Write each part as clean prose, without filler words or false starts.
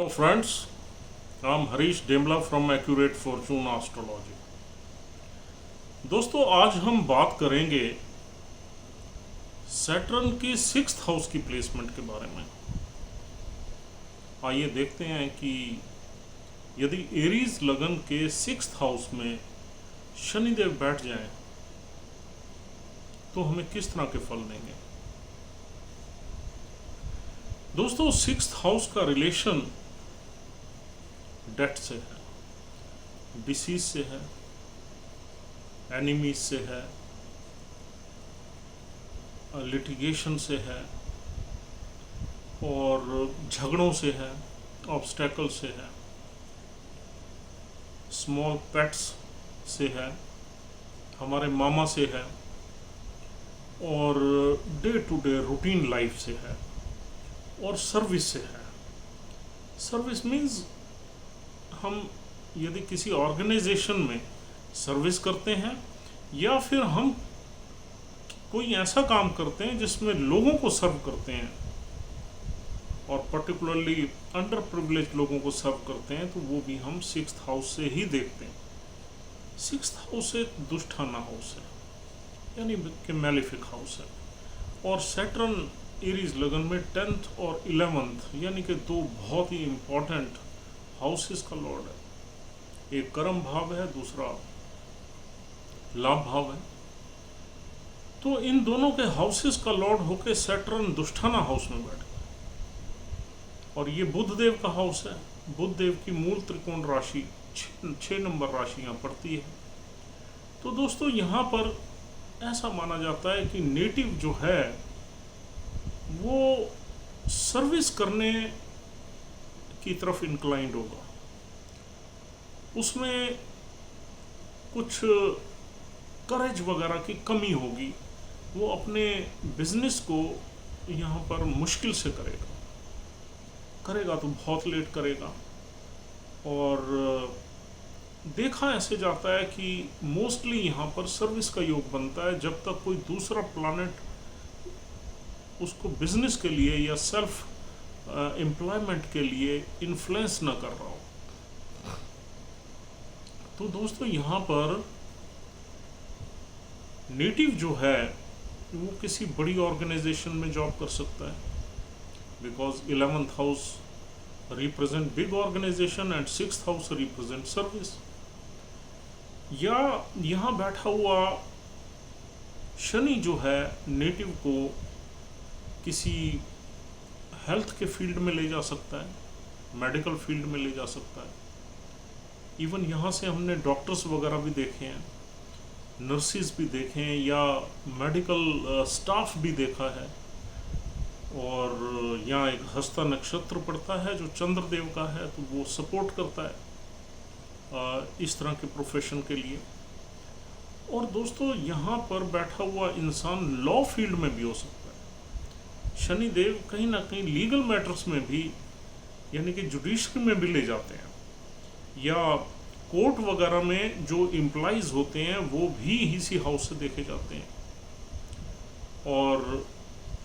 Hello friends, I'm Harish Demla from Accurate Fortune Astrology। दोस्तों आज हम बात करेंगे सैटर्न की 6th हाउस की प्लेसमेंट के बारे में। आइए देखते हैं कि यदि एरीज लगन के 6th हाउस में शनिदेव बैठ जाएं तो हमें किस तरह के फल देंगे। दोस्तों 6th हाउस का रिलेशन डेथ से है, डिसीज से है, एनिमीज से है, लिटिगेशन से है और झगड़ों से है, ऑब्स्टेकल से है, स्मॉल पेट्स से है, हमारे मामा से है और day to day routine life से है और सर्विस से है। सर्विस मीन्स हम यदि किसी ऑर्गेनाइजेशन में सर्विस करते हैं या फिर हम कोई ऐसा काम करते हैं जिसमें लोगों को सर्व करते हैं और पर्टिकुलरली अंडर प्रिविलेज लोगों को सर्व करते हैं, तो वो भी हम 6th हाउस से ही देखते हैं। 6th हाउस एक दुष्टाना हाउस है, यानी कि मैलिफिक हाउस है और सैटर्न एरीज लगन में 10th और 11th यानी कि दो बहुत ही इम्पोर्टेंट हाउसेस का लॉर्ड है। एक कर्म भाव है, दूसरा लाभ भाव है। तो इन दोनों के हाउसेस का लॉर्ड होकर सैटर्न दुष्टाना हाउस में बैठ गया और ये बुध देव का हाउस है। बुध देव की मूल त्रिकोण राशि 6 नंबर राशि यहाँ पड़ती है। तो दोस्तों यहाँ पर ऐसा माना जाता है कि नेटिव जो है वो सर्विस करने की तरफ इंक्लाइंड होगा, उसमें कुछ करेज वगैरह की कमी होगी, वो अपने बिजनेस को यहाँ पर मुश्किल से करेगा तो बहुत लेट करेगा। और देखा ऐसे जाता है कि मोस्टली यहाँ पर सर्विस का योग बनता है जब तक कोई दूसरा प्लैनेट उसको बिजनेस के लिए या सेल्फ एम्प्लॉयमेंट के लिए इन्फ्लुएंस न कर रहा हो। तो दोस्तों यहाँ पर नेटिव जो है वो किसी बड़ी ऑर्गेनाइजेशन में जॉब कर सकता है, because 11th house represent big organization and 6th house represent service. या यहाँ बैठा हुआ शनि जो है नेटिव को किसी हेल्थ के फील्ड में ले जा सकता है, मेडिकल फील्ड में ले जा सकता है। इवन यहाँ से हमने डॉक्टर्स वगैरह भी देखे हैं, नर्सिस भी देखे हैं या मेडिकल स्टाफ भी देखा है। और यहाँ एक हस्ता नक्षत्र पड़ता है जो चंद्रदेव का है, तो वो सपोर्ट करता है इस तरह के प्रोफेशन के लिए। और दोस्तों यहाँ पर बैठा हुआ इंसान लॉ फील्ड में भी हो सकता है। शनिदेव कहीं ना कहीं लीगल मैटर्स में भी यानी कि जुडिशरी में भी ले जाते हैं, या कोर्ट वगैरह में जो एम्प्लॉइज होते हैं वो भी इसी हाउस से देखे जाते हैं। और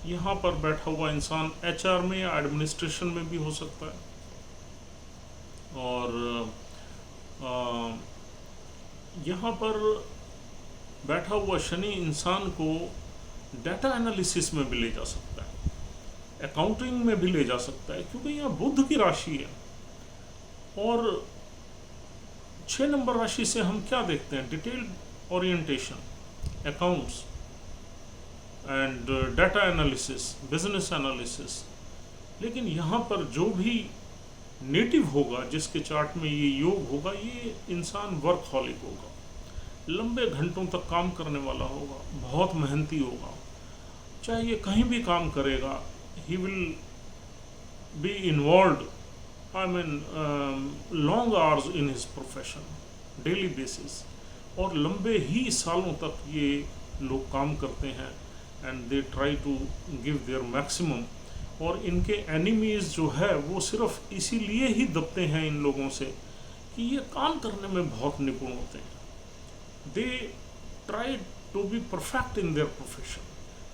यहाँ पर बैठा हुआ इंसान एचआर में या एडमिनिस्ट्रेशन में भी हो सकता है। और यहाँ पर बैठा हुआ शनि इंसान को डाटा एनालिसिस में भी ले जा सकता है, अकाउंटिंग में भी ले जा सकता है, क्योंकि यहाँ बुध की राशि है। और 6 नंबर राशि से हम क्या देखते हैं, detailed orientation, accounts and data analysis, business analysis. लेकिन यहाँ पर जो भी नेटिव होगा जिसके चार्ट में ये योग होगा, ये इंसान वर्कहॉलिक होगा, लंबे घंटों तक काम करने वाला होगा, बहुत मेहनती होगा। चाहे ये कहीं भी काम करेगा, he will be involved, I mean long hours in his profession, daily basis। और लंबे ही सालों तक ये लोग काम करते हैं and they try to give their maximum। और इनके एनिमीज जो है वो सिर्फ इसीलिए ही दबते हैं इन लोगों से कि ये काम करने में बहुत निपुण होते हैं। They try to be perfect in their profession।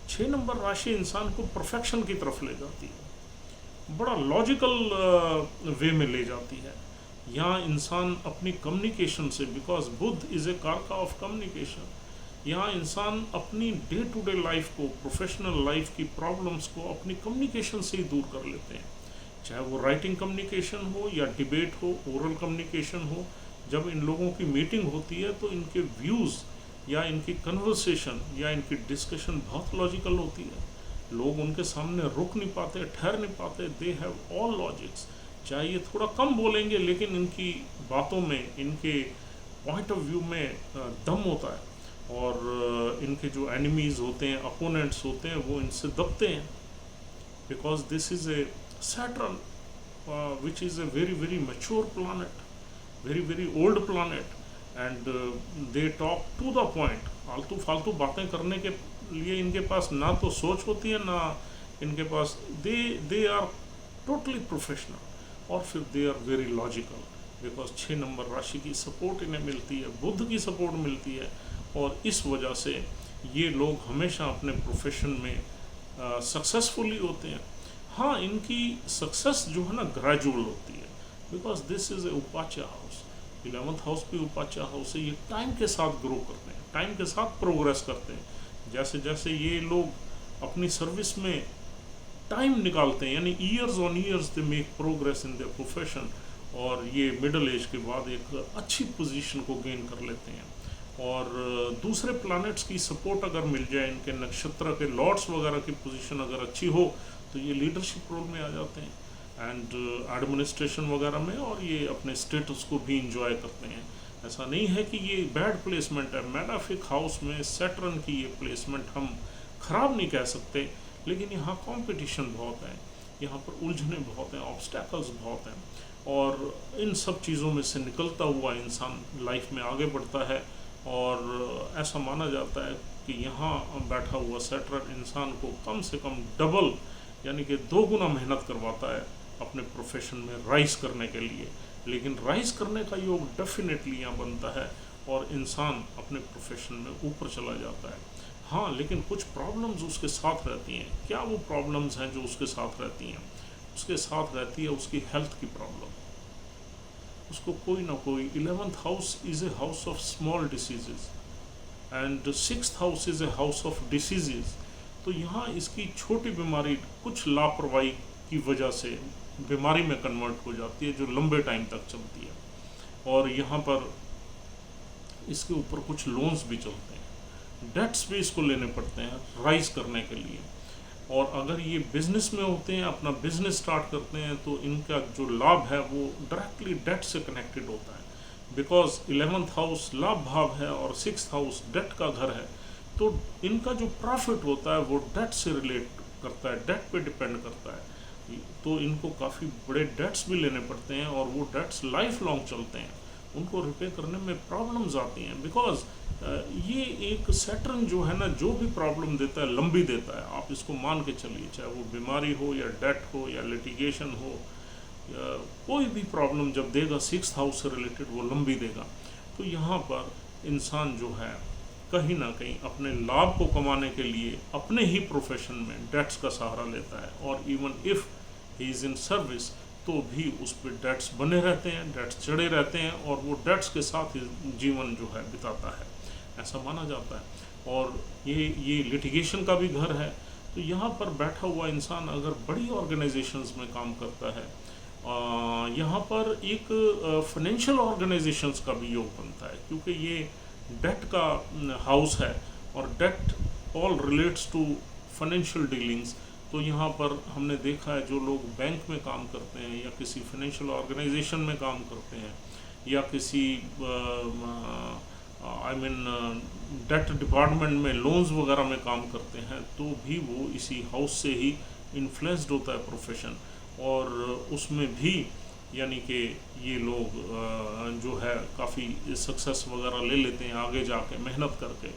6 number राशि इंसान को परफेक्शन की तरफ ले जाती है। बड़ा लॉजिकल वे में ले जाती है। यहाँ इंसान अपनी कम्युनिकेशन से, बिकॉज बुद्ध इज़ ए कारका ऑफ कम्युनिकेशन, यहाँ इंसान अपनी डे टू डे लाइफ को, प्रोफेशनल लाइफ की प्रॉब्लम्स को अपनी कम्युनिकेशन से ही दूर कर लेते हैं। चाहे वो राइटिंग कम्युनिकेशन हो या डिबेट हो, ओरल कम्युनिकेशन हो। जब इन लोगों की मीटिंग होती है तो इनके व्यूज़ या इनकी कन्वर्सेशन या इनकी डिस्कशन बहुत लॉजिकल होती है। लोग उनके सामने रुक नहीं पाते, ठहर नहीं पाते। They have all logics. चाहे ये थोड़ा कम बोलेंगे लेकिन इनकी बातों में, इनके पॉइंट ऑफ व्यू में दम होता है। और इनके जो एनिमीज़ होते हैं, अपोनेंट्स होते हैं, वो इनसे दबते हैं। Because this is a Saturn which is a very very mature planet, very very old planet, and they talk to the point. फालतू फालतू बातें करने के लिए इनके पास ना तो सोच होती है, ना इनके पास, दे आर टोटली प्रोफेशनल। और फिर they are very logical, because 6 number राशि की सपोर्ट इन्हें मिलती है, बुद्ध की सपोर्ट मिलती है। और इस वजह से ये लोग हमेशा अपने प्रोफेशन में सक्सेसफुली होते हैं। हाँ, इनकी सक्सेस जो है ना ग्रेजुअल होती है, बिकॉज दिस इज़ ए उपाच्या हाउस। 11th हाउस भी उपाच्या हाउस है। ये टाइम के साथ ग्रो करते हैं, टाइम के साथ प्रोग्रेस करते हैं। जैसे जैसे ये लोग अपनी सर्विस में टाइम निकालते हैं, यानी years on years they make progress in their profession, और ये मिडिल एज के बाद एक अच्छी पोजीशन को गेन कर लेते हैं। और दूसरे प्लैनेट्स की सपोर्ट अगर मिल जाए, इनके नक्षत्र के लॉर्ड्स वगैरह की पोजीशन अगर अच्छी हो, तो ये लीडरशिप रोल में आ जाते हैं एंड एडमिनिस्ट्रेशन वगैरह में, और ये अपने स्टेटस को भी इंजॉय करते हैं। ऐसा नहीं है कि ये बैड प्लेसमेंट है। मेलेफिक हाउस में सैटर्न की ये प्लेसमेंट हम खराब नहीं कह सकते, लेकिन यहाँ कंपटीशन बहुत है, यहाँ पर उलझने बहुत हैं, ऑब्स्टैकल्स बहुत हैं। और इन सब चीज़ों में से निकलता हुआ इंसान लाइफ में आगे बढ़ता है। और ऐसा माना जाता है कि यहाँ बैठा हुआ सैटर्न इंसान को कम से कम डबल, यानी कि 2 गुना मेहनत करवाता है अपने प्रोफेशन में राइज करने के लिए। लेकिन राइज करने का योग डेफिनेटली यहाँ बनता है और इंसान अपने प्रोफेशन में ऊपर चला जाता है। हाँ, लेकिन कुछ प्रॉब्लम्स उसके साथ रहती हैं। क्या वो प्रॉब्लम्स हैं जो उसके साथ रहती हैं? उसके साथ रहती है उसकी हेल्थ की प्रॉब्लम। उसको कोई ना कोई, 11th house is a house of small diseases and 6th house is a house of diseases. तो यहाँ इसकी छोटी बीमारी कुछ लापरवाही की वजह से बीमारी में कन्वर्ट हो जाती है, जो लंबे टाइम तक चलती है। और यहाँ पर इसके ऊपर कुछ लोन्स भी चलते हैं, डेट्स भी इसको लेने पड़ते हैं राइज करने के लिए। और अगर ये बिजनेस में होते हैं, अपना बिजनेस स्टार्ट करते हैं, तो इनका जो लाभ है वो डायरेक्टली डेट से कनेक्टेड होता है। बिकॉज 11th हाउस लाभ भाव है और 6th हाउस डेट का घर है। तो इनका जो प्रॉफिट होता है वो डेट से रिलेट करता है, डेट पे डिपेंड करता है। तो इनको काफ़ी बड़े डेट्स भी लेने पड़ते हैं और वो डेट्स लाइफ लॉन्ग चलते हैं। उनको रिपे करने में प्रॉब्लम्स आती हैं, बिकॉज ये एक सैटर्न जो है ना, जो भी प्रॉब्लम देता है लंबी देता है। आप इसको मान के चलिए, चाहे वो बीमारी हो या डेट हो या लिटिगेशन हो, या कोई भी प्रॉब्लम जब देगा 6th हाउस से रिलेटेड, वो लंबी देगा। तो यहाँ पर इंसान जो है कहीं ना कहीं अपने लाभ को कमाने के लिए अपने ही प्रोफेशन में डेट्स का सहारा लेता है। और even if he is in service, तो भी उस पर डेट्स बने रहते हैं, डेट्स चढ़े रहते हैं, और वो डेट्स के साथ ही जीवन जो है बिताता है, ऐसा माना जाता है। और ये लिटिगेशन का भी घर है। तो यहाँ पर बैठा हुआ इंसान अगर बड़ी ऑर्गेनाइजेशंस में काम करता है, यहाँ पर एक फाइनेंशियल ऑर्गेनाइजेशंस का भी योग बनता है, क्योंकि ये डेट का हाउस है और that all relates to financial dealings. तो यहाँ पर हमने देखा है जो लोग बैंक में काम करते हैं या किसी फाइनेंशियल ऑर्गेनाइजेशन में काम करते हैं या किसी डेट डिपार्टमेंट में लोन्स वगैरह में काम करते हैं, तो भी वो इसी हाउस से ही इन्फ्लुएंस्ड होता है प्रोफेशन। और उसमें भी यानी कि ये लोग जो है काफ़ी सक्सेस वगैरह ले लेते हैं आगे जाके मेहनत करके।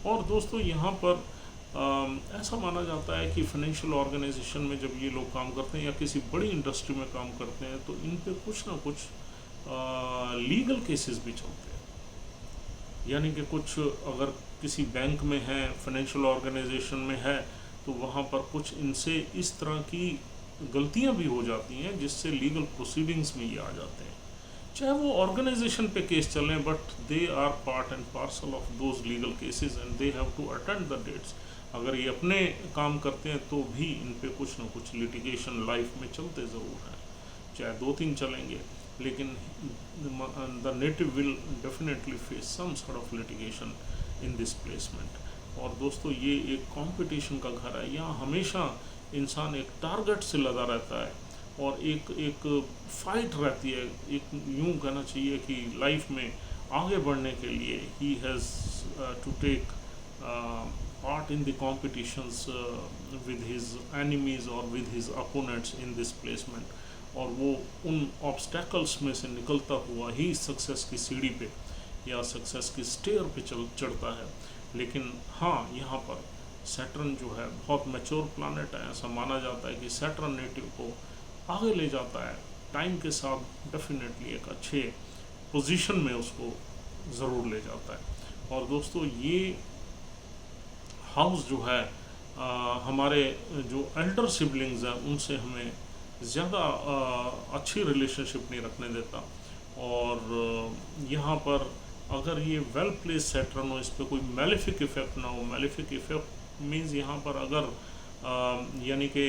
और दोस्तों, यहाँ पर ऐसा माना जाता है कि फाइनेंशियल ऑर्गेनाइजेशन में जब ये लोग काम करते हैं या किसी बड़ी इंडस्ट्री में काम करते हैं, तो इन पे कुछ ना कुछ लीगल केसेस भी चलते हैं। यानी कि कुछ अगर किसी बैंक में है, फाइनेंशियल ऑर्गेनाइजेशन में है, तो वहाँ पर कुछ इनसे इस तरह की गलतियां भी हो जाती हैं जिससे लीगल प्रोसीडिंग्स में ये आ जाते हैं, चाहे वो ऑर्गेनाइजेशन पे केस चलें, but they are part and parcel of those legal cases and they have to attend the dates. अगर ये अपने काम करते हैं तो भी इन पे कुछ ना कुछ लिटिगेशन लाइफ में चलते ज़रूर हैं, चाहे 2-3 चलेंगे, लेकिन the native will definitely face some sort of litigation in this placement. और दोस्तों, ये एक कंपटीशन का घर है, यहाँ हमेशा इंसान एक टारगेट से लगा रहता है और एक फाइट रहती है। एक यूँ कहना चाहिए कि लाइफ में आगे बढ़ने के लिए ही has to take part in the competitions with his enemies और with his opponents in this placement. और वो उन ऑब्स्टेकल्स में से निकलता हुआ ही सक्सेस की सीढ़ी पे या सक्सेस की स्टेयर पे चढ़ता है। लेकिन हाँ, यहाँ पर सैटर्न जो है बहुत मैच्योर प्लानट है, ऐसा माना जाता है कि सैटर्न नेटिव को आगे ले जाता है, टाइम के साथ डेफिनेटली एक अच्छे पोजीशन में उसको ज़रूर ले जाता है। और दोस्तों, ये हाउस जो है हमारे जो एल्डर सिबलिंग्स हैं उनसे हमें ज़्यादा अच्छी रिलेशनशिप नहीं रखने देता। और यहाँ पर अगर ये वेल प्लेस सैटर्न हो, इस पर कोई मैलिफिक इफेक्ट ना हो। मैलिफिक इफेक्ट मीन्स यहाँ पर अगर यानी कि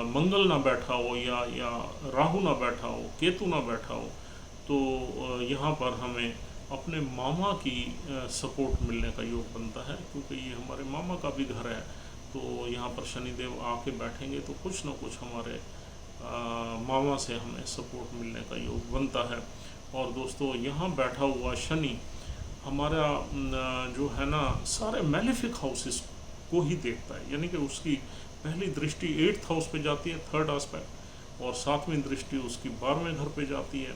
मंगल ना बैठा हो या राहु ना बैठा हो, केतु ना बैठा हो, तो यहाँ पर हमें अपने मामा की सपोर्ट मिलने का योग बनता है, क्योंकि ये हमारे मामा का भी घर है। तो यहाँ पर शनिदेव आके बैठेंगे तो कुछ ना कुछ हमारे मामा से हमें सपोर्ट मिलने का योग बनता है। और दोस्तों, यहाँ बैठा हुआ शनि हमारा जो है ना सारे मैलिफिक हाउसेस को ही देखता है, यानी कि उसकी पहली दृष्टि 8th हाउस पे जाती है, 3rd एस्पेक्ट, और 7वीं दृष्टि उसकी 12वें घर पे जाती है,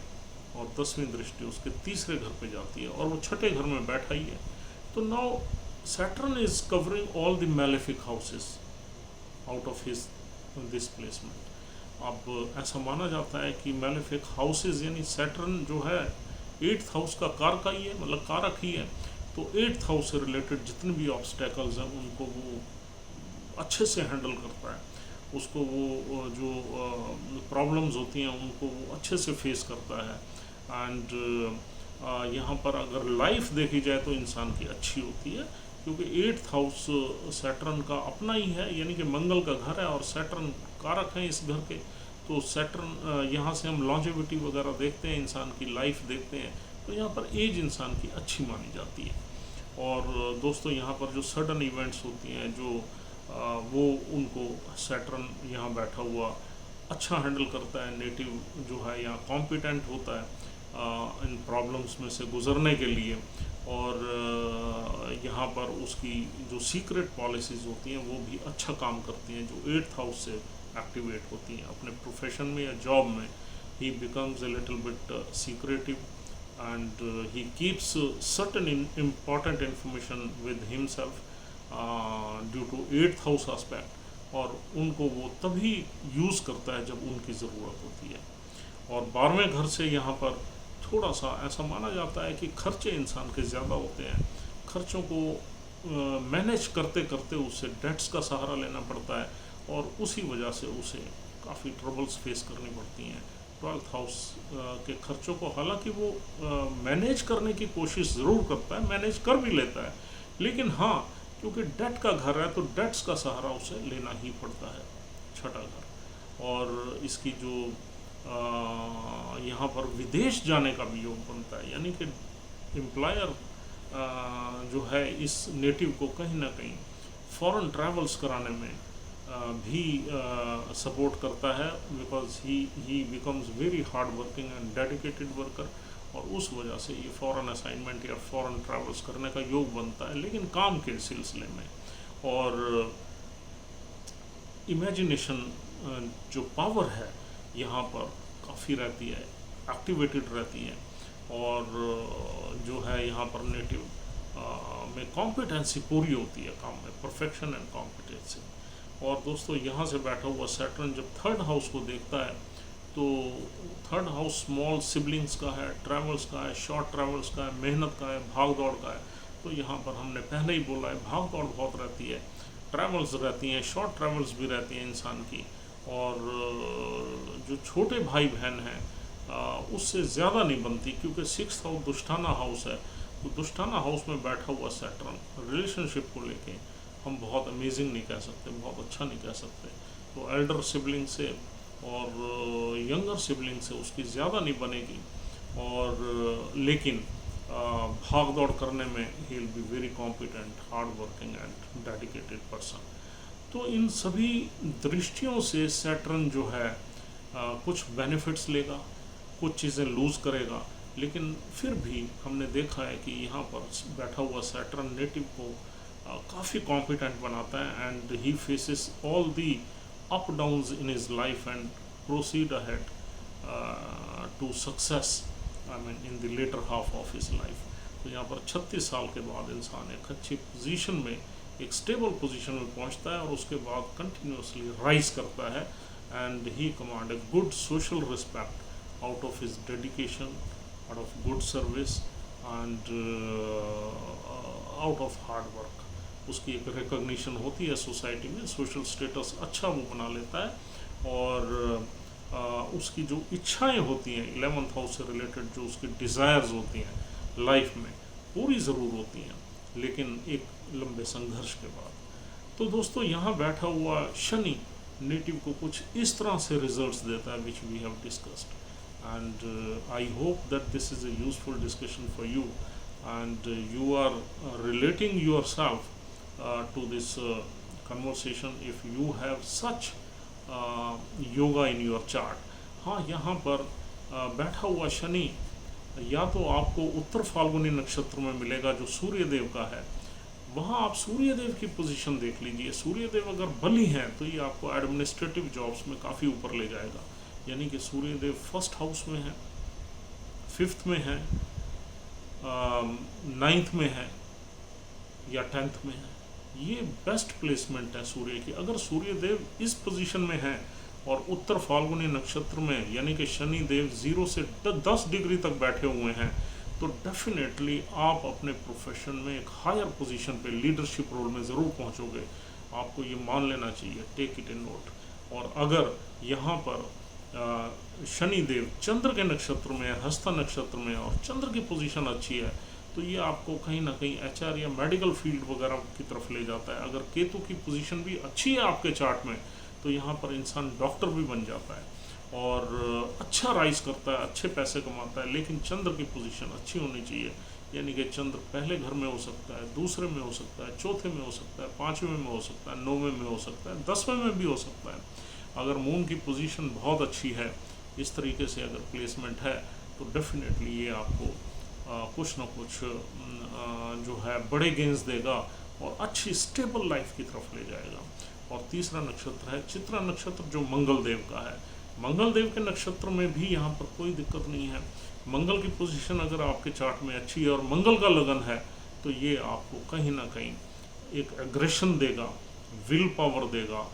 और 10वीं दृष्टि उसके 3रे घर पे जाती है, और वो 6ठे घर में बैठा ही है। तो now Saturn is covering all the malefic houses out of his this placement. अब ऐसा माना जाता है कि मैलिफिक हाउसेस यानी सैटर्न जो है 8th हाउस का कारक ही है, मतलब कारक ही है। तो 8th हाउस से रिलेटेड जितने भी ऑब्स्टेकल्स हैं उनको वो अच्छे से हैंडल करता है, उसको वो जो प्रॉब्लम्स होती हैं उनको वो अच्छे से फेस करता है। एंड यहाँ पर अगर लाइफ देखी जाए तो इंसान की अच्छी होती है, क्योंकि 8th हाउस सैटर्न का अपना ही है, यानी कि मंगल का घर है और सैटर्न कारक है इस घर के। तो सैटर्न यहाँ से हम लॉन्जेविटी वगैरह देखते हैं, इंसान की लाइफ देखते हैं, तो यहाँ पर एज इंसान की अच्छी मानी जाती है। और दोस्तों, यहाँ पर जो सडन इवेंट्स होती हैं जो वो उनको सैटर्न यहाँ बैठा हुआ अच्छा हैंडल करता है। नेटिव जो है यहाँ कॉम्पिटेंट होता है इन प्रॉब्लम्स में से गुजरने के लिए। और यहाँ पर उसकी जो सीक्रेट पॉलिसीज़ होती हैं वो भी अच्छा काम करती हैं, जो 8th हाउस से एक्टिवेट होती हैं अपने प्रोफेशन में या जॉब में। He becomes a little bit secretive and he keeps certain important information with himself due to 8th house aspect, और उनको वो तभी यूज़ करता है जब उनकी ज़रूरत होती है। और 12वें घर से यहाँ पर थोड़ा सा ऐसा माना जाता है कि खर्चे इंसान के ज़्यादा होते हैं, खर्चों को मैनेज करते करते उसे डेट्स का सहारा लेना पड़ता है, और उसी वजह से उसे काफ़ी ट्रबल्स फेस करनी पड़ती हैं 12th हाउस के खर्चों को। हालांकि वो मैनेज करने की कोशिश ज़रूर करता है, मैनेज कर भी लेता है, लेकिन हाँ, क्योंकि डेट का घर है तो डेट्स का सहारा उसे लेना ही पड़ता है, 6ठा घर। और इसकी जो यहाँ पर विदेश जाने का भी योग बनता है, यानी कि एम्प्लॉयर जो है इस नेटिव को कहीं ना कहीं फॉरेन ट्रैवल्स कराने में भी सपोर्ट करता है, because he becomes very hard working and dedicated worker, और उस वजह से ये फॉरेन असाइनमेंट या फॉरेन ट्रैवल्स करने का योग बनता है, लेकिन काम के सिलसिले में। और इमेजिनेशन जो पावर है यहाँ पर काफ़ी रहती है, एक्टिवेटेड रहती है, और जो है यहाँ पर नेटिव में कॉम्पिटेंसी पूरी होती है काम में, परफेक्शन एंड कॉम्पिटेंसी। और दोस्तों, यहाँ से बैठा हुआ सैटर्न जब 3rd हाउस को देखता है तो 3rd हाउस स्मॉल सिबलिंग्स का है, ट्रैवल्स का है, शॉर्ट ट्रैवल्स का है, मेहनत का है, भाग दौड़ का है। तो यहाँ पर हमने पहले ही बोला है, भाग दौड़ बहुत रहती है, ट्रैवल्स रहती हैं, शॉर्ट ट्रैवल्स भी रहती हैं इंसान की। और जो छोटे भाई बहन हैं उससे ज़्यादा नहीं बनती, क्योंकि 6th हाउस दुष्टाना हाउस है। तो दुष्टाना हाउस में बैठा हुआ सैटर्न रिलेशनशिप को लेके हम बहुत अमेजिंग नहीं कह सकते, बहुत अच्छा नहीं कह सकते। तो एल्डर सिबलिंग से और यंगर सिबलिंग से उसकी ज़्यादा नहीं बनेगी, और लेकिन भाग दौड़ करने में he will be very competent, hard working and dedicated person. तो इन सभी दृष्टियों से सैटर्न जो है कुछ बेनिफिट्स लेगा, कुछ चीज़ें लूज़ करेगा, लेकिन फिर भी हमने देखा है कि यहाँ पर बैठा हुआ सैटर्न नेटिव को काफ़ी कॉम्पिटेंट बनाता है, and he faces all the up downs in his life and proceed ahead to success, I mean in the latter half of his life. तो यहाँ पर 36 साल के बाद इंसान एक अच्छी पोजीशन में, एक स्टेबल पोजीशन में पहुँचता है, और उसके बाद कंटिन्यूसली राइज करता है, and he command a good social respect out of his dedication, out of good service and out of hard work। उसकी एक रिकॉग्निशन होती है सोसाइटी में, सोशल स्टेटस अच्छा वो बना लेता है, और उसकी जो इच्छाएं होती हैं 11th हाउस से रिलेटेड, जो उसकी डिज़ायर्स होती हैं लाइफ में, पूरी ज़रूर होती हैं, लेकिन एक लंबे संघर्ष के बाद। तो दोस्तों यहाँ बैठा हुआ शनि नेटिव को कुछ इस तरह से रिजल्ट्स देता है, which we have discussed, and I hope that this is a useful discussion for you, and you are relating yourself to this conversation if you have such yoga in your chart। हाँ, यहाँ पर बैठा हुआ शनि या तो आपको उत्तर फाल्गुनी नक्षत्र में मिलेगा जो सूर्य देव का है, वहाँ आप सूर्य देव की पोजीशन देख लीजिए। सूर्य देव अगर बली हैं तो ये आपको एडमिनिस्ट्रेटिव जॉब्स में काफ़ी ऊपर ले जाएगा, यानी कि सूर्य देव 1st हाउस में है, 5th में है, 9th में है या 10th में है। ये बेस्ट प्लेसमेंट है सूर्य की। अगर सूर्य देव इस पोजीशन में है और उत्तर फाल्गुनी नक्षत्र में, यानी कि शनि देव 0 से 10 डिग्री तक बैठे हुए हैं, तो डेफिनेटली आप अपने प्रोफेशन में एक हायर पोजीशन पे, लीडरशिप रोल में ज़रूर पहुंचोगे। आपको ये मान लेना चाहिए, टेक इट इन नोट। और अगर यहाँ पर शनि देव चंद्र के नक्षत्र में, हस्ता नक्षत्र में, और चंद्र की पोजीशन अच्छी है, तो ये आपको कहीं ना कहीं HR या मेडिकल फील्ड वगैरह की तरफ ले जाता है। अगर केतु की पोजीशन भी अच्छी है आपके चार्ट में, तो यहाँ पर इंसान डॉक्टर भी बन जाता है और अच्छा राइज करता है, अच्छे पैसे कमाता है। लेकिन चंद्र की पोजीशन अच्छी होनी चाहिए, यानी कि चंद्र पहले घर में हो सकता है, दूसरे में हो सकता है, चौथे में हो सकता है, 5वें में हो सकता है, 9वें में हो सकता है, 10वें में भी हो सकता है। अगर मून की पोजीशन बहुत अच्छी है, इस तरीके से अगर प्लेसमेंट है, तो डेफिनेटली ये आपको कुछ ना कुछ जो है बड़े गेंस देगा और अच्छी स्टेबल लाइफ की तरफ ले जाएगा। और तीसरा नक्षत्र है चित्रा नक्षत्र, जो मंगल देव का है। मंगल देव के नक्षत्र में भी यहाँ पर कोई दिक्कत नहीं है। मंगल की पोजीशन अगर आपके चार्ट में अच्छी है और मंगल का लगन है, तो ये आपको कहीं ना कहीं एक एग्रेशन देगा, विल पावर देगा,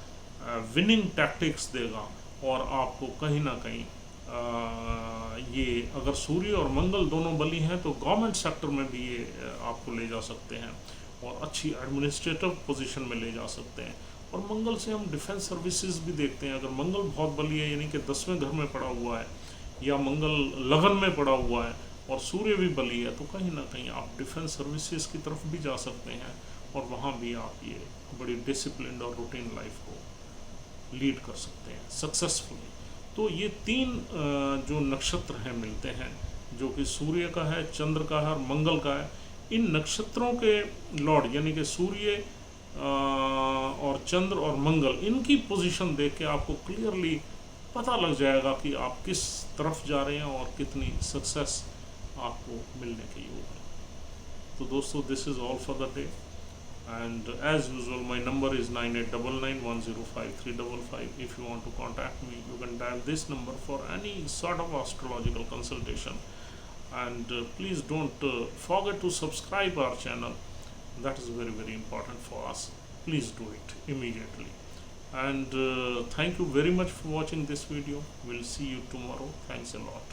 विनिंग टैक्टिक्स देगा, और आपको कहीं ना कहीं ये अगर सूर्य और मंगल दोनों बली हैं तो गवर्नमेंट सेक्टर में भी ये आपको ले जा सकते हैं और अच्छी एडमिनिस्ट्रेटिव पोजीशन में ले जा सकते हैं। और मंगल से हम डिफेंस सर्विसेज भी देखते हैं। अगर मंगल बहुत बली है, यानी कि 10वें घर में पड़ा हुआ है, या मंगल लगन में पड़ा हुआ है और सूर्य भी बली है, तो कहीं ना कहीं आप डिफेंस सर्विसेज की तरफ भी जा सकते हैं, और वहाँ भी आप ये बड़ी डिसिप्लिन और रूटीन लाइफ को लीड कर सकते हैं सक्सेसफुली। तो ये 3 जो नक्षत्र हैं मिलते हैं, जो कि सूर्य का है, चंद्र का है और मंगल का है। इन नक्षत्रों के लॉर्ड यानी कि सूर्य और चंद्र और मंगल, इनकी पोजीशन देख के आपको क्लियरली पता लग जाएगा कि आप किस तरफ जा रहे हैं और कितनी सक्सेस आपको मिलने के योग है। तो दोस्तों, this is all for the day, and as usual my number is 9899105355. If you want to contact me, you can dial this number for any sort of astrological consultation, and please don't forget to subscribe our channel. That is very, very important for us. Please do it immediately, and thank you very much for watching this video. We'll see you tomorrow. Thanks a lot.